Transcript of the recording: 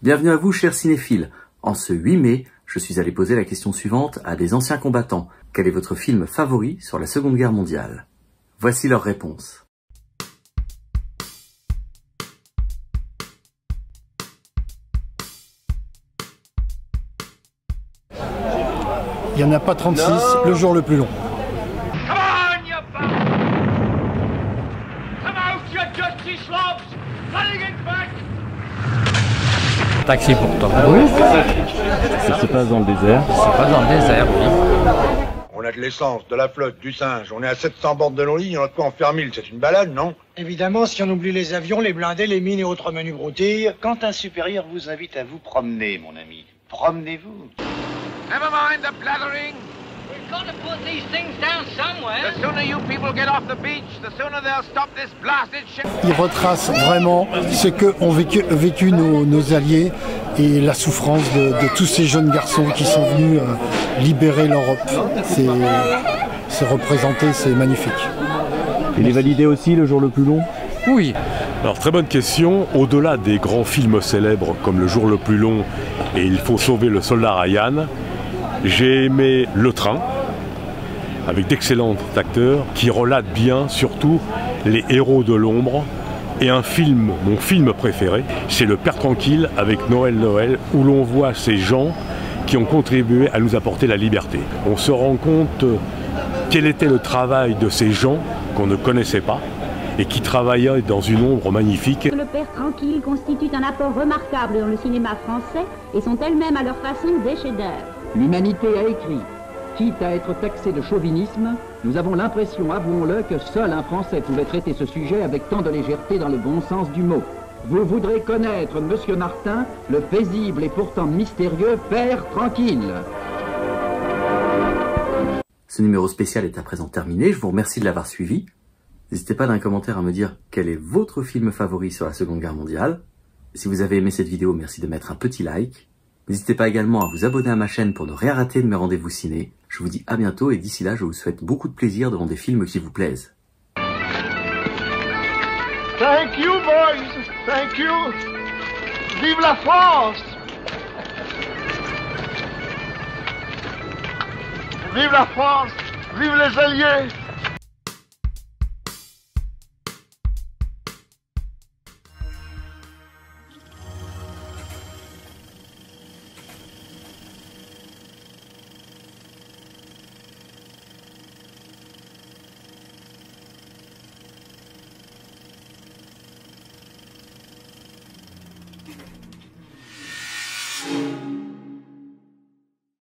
Bienvenue à vous, chers cinéphiles. En ce 8 mai, je suis allé poser la question suivante à des anciens combattants. Quel est votre film favori sur la Seconde Guerre mondiale? Voici leurs réponses. Il n'y en a pas 36, le jour le plus long. Taxi pour toi. Ah oui, ça se passe dans le désert. Ça se passe dans le désert, oui. On a de l'essence, de la flotte, du singe. On est à 700 bornes de nos lignes, on a de quoi en faire 1000. C'est une balade, non? Évidemment, si on oublie les avions, les blindés, les mines et autres menus broutilles. Quand un supérieur vous invite à vous promener, mon ami, promenez-vous. Never mind the blathering. We've got to put these things down somewhere. The sooner you people get off the beach, the sooner they'll stop this blasted shit. Il retrace vraiment ce qu'ont vécu nos alliés et la souffrance de tous ces jeunes garçons qui sont venus libérer l'Europe. C'est représenté, c'est magnifique. Il est validé aussi le jour le plus long? Oui. Alors très bonne question. Au-delà des grands films célèbres comme Le jour le plus long et Il faut sauver le soldat Ryan, j'ai aimé Le train, avec d'excellents acteurs qui relatent bien surtout les héros de l'ombre. Et un film, mon film préféré, c'est Le Père Tranquille avec Noël, où l'on voit ces gens qui ont contribué à nous apporter la liberté. On se rend compte quel était le travail de ces gens qu'on ne connaissait pas et qui travaillaient dans une ombre magnifique. Le Père Tranquille constitue un apport remarquable dans le cinéma français et sont elles-mêmes à leur façon des chefs-d'œuvre. L'humanité a écrit, quitte à être taxé de chauvinisme, nous avons l'impression, avouons-le, que seul un Français pouvait traiter ce sujet avec tant de légèreté dans le bon sens du mot. Vous voudrez connaître, Monsieur Martin, le paisible et pourtant mystérieux Père Tranquille. Ce numéro spécial est à présent terminé, je vous remercie de l'avoir suivi. N'hésitez pas dans les commentaires à me dire quel est votre film favori sur la Seconde Guerre mondiale. Si vous avez aimé cette vidéo, merci de mettre un petit like. N'hésitez pas également à vous abonner à ma chaîne pour ne rien rater de mes rendez-vous ciné. Je vous dis à bientôt et d'ici là, je vous souhaite beaucoup de plaisir devant des films qui vous plaisent. Thank you, boys. Thank you. Vive la France. Vive la France. Vive les Alliés.